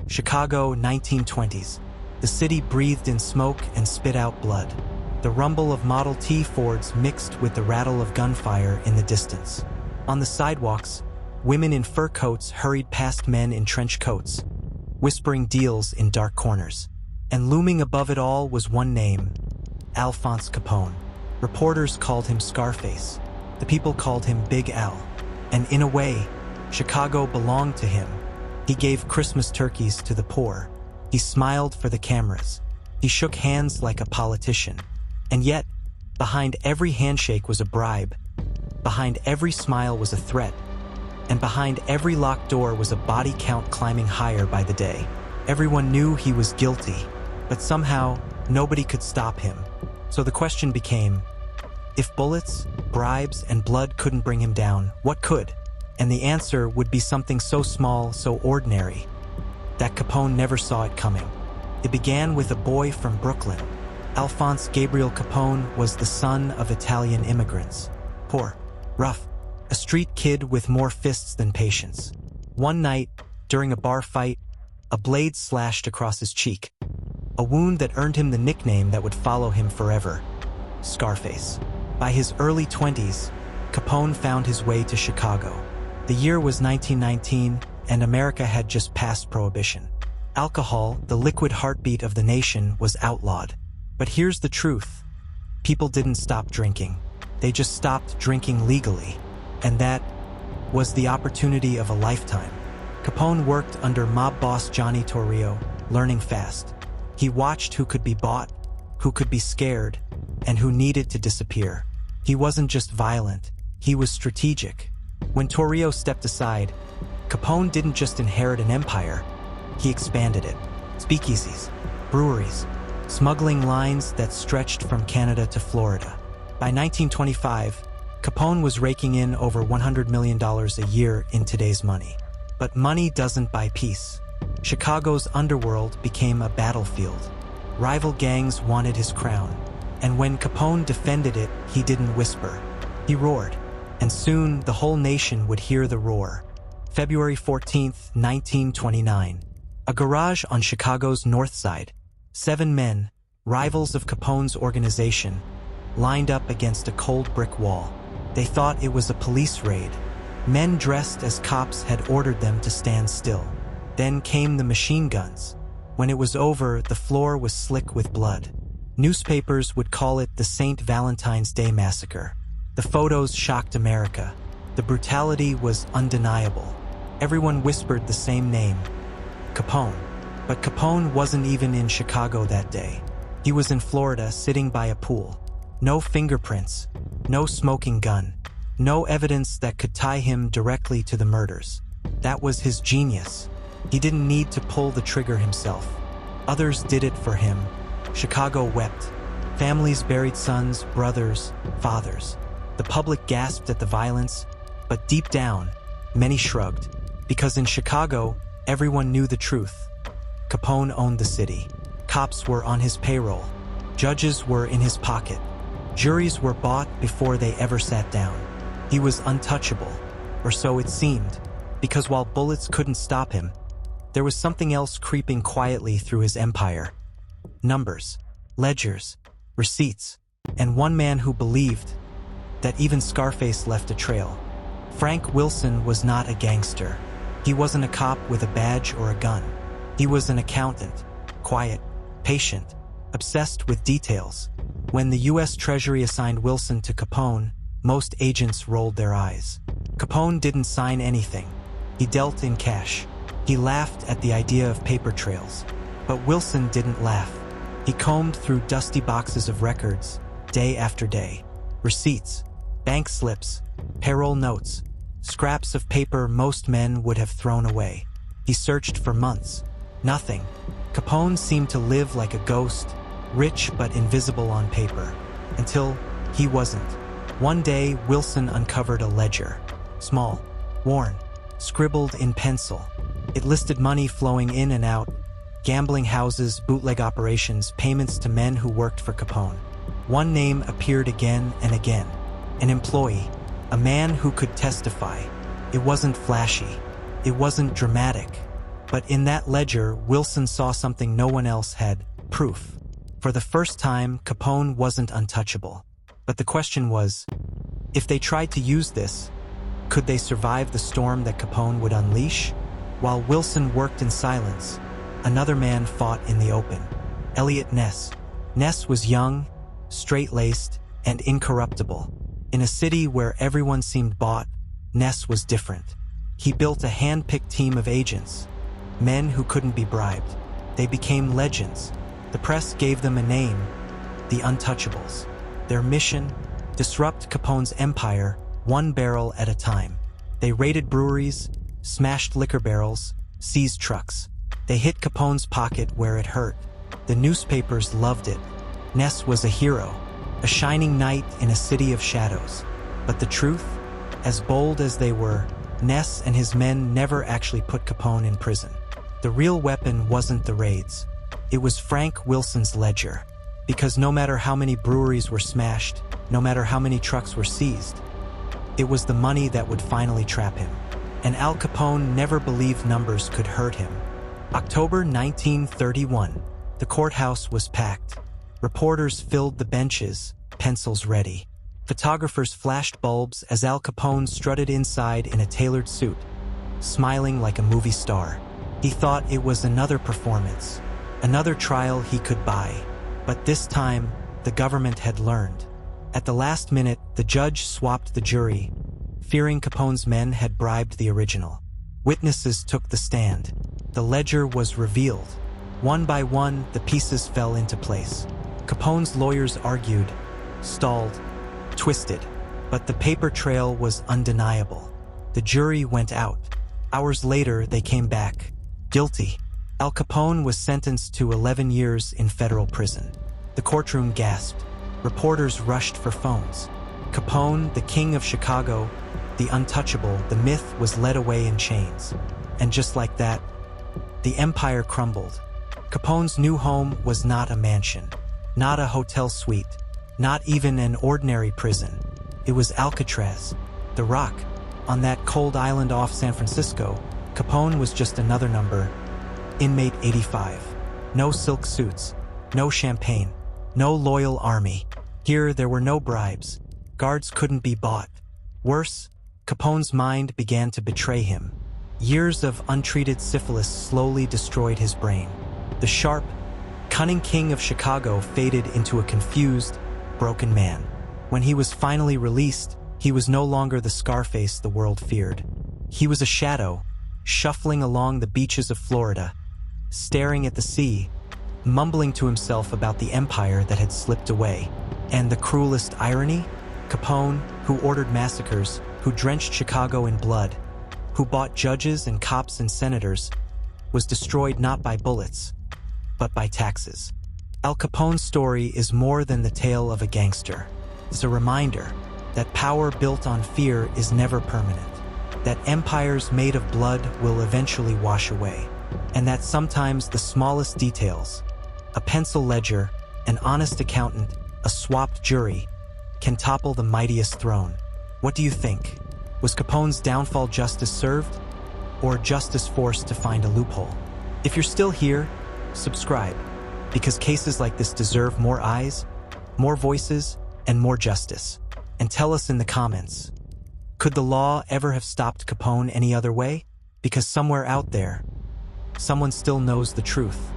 Chicago, 1920s. The city breathed in smoke and spit out blood. The rumble of Model T Fords mixed with the rattle of gunfire in the distance. On the sidewalks, women in fur coats hurried past men in trench coats, whispering deals in dark corners. And looming above it all was one name: Alphonse Capone. Reporters called him Scarface. The people called him Big Al. And in a way, Chicago belonged to him. He gave Christmas turkeys to the poor. He smiled for the cameras. He shook hands like a politician. And yet, behind every handshake was a bribe. Behind every smile was a threat. And behind every locked door was a body count climbing higher by the day. Everyone knew he was guilty, but somehow nobody could stop him. So the question became, if bullets, bribes, and blood couldn't bring him down, what could? And the answer would be something so small, so ordinary, that Capone never saw it coming. It began with a boy from Brooklyn. Alphonse Gabriel Capone was the son of Italian immigrants. Poor, rough, a street kid with more fists than patience. One night, during a bar fight, a blade slashed across his cheek, a wound that earned him the nickname that would follow him forever: Scarface. By his early 20s, Capone found his way to Chicago. The year was 1919, and America had just passed Prohibition. Alcohol, the liquid heartbeat of the nation, was outlawed. But here's the truth: people didn't stop drinking. They just stopped drinking legally. And that was the opportunity of a lifetime. Capone worked under mob boss Johnny Torrio, learning fast. He watched who could be bought, who could be scared, and who needed to disappear. He wasn't just violent, he was strategic. When Torrio stepped aside, Capone didn't just inherit an empire, he expanded it. Speakeasies, breweries, smuggling lines that stretched from Canada to Florida. By 1925, Capone was raking in over $100 million a year in today's money. But money doesn't buy peace. Chicago's underworld became a battlefield. Rival gangs wanted his crown. And when Capone defended it, he didn't whisper. He roared. And soon, the whole nation would hear the roar. February 14th, 1929. A garage on Chicago's north side. 7 men, rivals of Capone's organization, lined up against a cold brick wall. They thought it was a police raid. Men dressed as cops had ordered them to stand still. Then came the machine guns. When it was over, the floor was slick with blood. Newspapers would call it the St. Valentine's Day Massacre. The photos shocked America. The brutality was undeniable. Everyone whispered the same name: Capone. But Capone wasn't even in Chicago that day. He was in Florida, sitting by a pool. No fingerprints, no smoking gun, no evidence that could tie him directly to the murders. That was his genius. He didn't need to pull the trigger himself. Others did it for him. Chicago wept. Families buried sons, brothers, fathers. The public gasped at the violence, but deep down, many shrugged. Because in Chicago, everyone knew the truth. Capone owned the city. Cops were on his payroll. Judges were in his pocket. Juries were bought before they ever sat down. He was untouchable, or so it seemed, because while bullets couldn't stop him, there was something else creeping quietly through his empire. Numbers, ledgers, receipts, and one man who believed that even Scarface left a trail. Frank Wilson was not a gangster. He wasn't a cop with a badge or a gun. He was an accountant, quiet, patient, obsessed with details. When the U.S. Treasury assigned Wilson to Capone, most agents rolled their eyes. Capone didn't sign anything. He dealt in cash. He laughed at the idea of paper trails. But Wilson didn't laugh. He combed through dusty boxes of records, day after day. Receipts, bank slips, payroll notes, scraps of paper most men would have thrown away. He searched for months. Nothing. Capone seemed to live like a ghost, rich but invisible on paper, until he wasn't. One day, Wilson uncovered a ledger. Small, worn, scribbled in pencil. It listed money flowing in and out, gambling houses, bootleg operations, payments to men who worked for Capone. One name appeared again and again. An employee, a man who could testify. It wasn't flashy. It wasn't dramatic. But in that ledger, Wilson saw something no one else had: proof. For the first time, Capone wasn't untouchable. But the question was, if they tried to use this, could they survive the storm that Capone would unleash? While Wilson worked in silence, another man fought in the open: Elliot Ness. Ness was young, straight-laced, and incorruptible. In a city where everyone seemed bought, Ness was different. He built a hand-picked team of agents, men who couldn't be bribed. They became legends. The press gave them a name: the Untouchables. Their mission: disrupt Capone's empire, one barrel at a time. They raided breweries, smashed liquor barrels, seized trucks. They hit Capone's pocket where it hurt. The newspapers loved it. Ness was a hero, a shining knight in a city of shadows. But the truth? As bold as they were, Ness and his men never actually put Capone in prison. The real weapon wasn't the raids. It was Frank Wilson's ledger. Because no matter how many breweries were smashed, no matter how many trucks were seized, it was the money that would finally trap him. And Al Capone never believed numbers could hurt him. October 1931. The courthouse was packed. Reporters filled the benches, pencils ready. Photographers flashed bulbs as Al Capone strutted inside in a tailored suit, smiling like a movie star. He thought it was another performance, another trial he could buy. But this time, the government had learned. At the last minute, the judge swapped the jury, fearing Capone's men had bribed the original. Witnesses took the stand. The ledger was revealed. One by one, the pieces fell into place. Capone's lawyers argued, stalled, twisted, but the paper trail was undeniable. The jury went out. Hours later, they came back. Guilty. Al Capone was sentenced to 11 years in federal prison. The courtroom gasped. Reporters rushed for phones. Capone, the king of Chicago, the untouchable, the myth, was led away in chains. And just like that, the empire crumbled. Capone's new home was not a mansion, not a hotel suite, not even an ordinary prison. It was Alcatraz, the Rock. On that cold island off San Francisco, Capone was just another number. Inmate 85. No silk suits, no champagne, no loyal army. Here there were no bribes. Guards couldn't be bought. Worse, Capone's mind began to betray him. Years of untreated syphilis slowly destroyed his brain. The sharp, cunning king of Chicago faded into a confused, broken man. When he was finally released, he was no longer the Scarface the world feared. He was a shadow, shuffling along the beaches of Florida, staring at the sea, mumbling to himself about the empire that had slipped away. And the cruelest irony? Capone, who ordered massacres, who drenched Chicago in blood, who bought judges and cops and senators, was destroyed not by bullets, but by taxes. Al Capone's story is more than the tale of a gangster. It's a reminder that power built on fear is never permanent, that empires made of blood will eventually wash away, and that sometimes the smallest details, a pencil ledger, an honest accountant, a swapped jury, can topple the mightiest throne. What do you think? Was Capone's downfall justice served, or justice forced to find a loophole? If you're still here, subscribe, because cases like this deserve more eyes, more voices, and more justice. And tell us in the comments, could the law ever have stopped Capone any other way? Because somewhere out there, someone still knows the truth.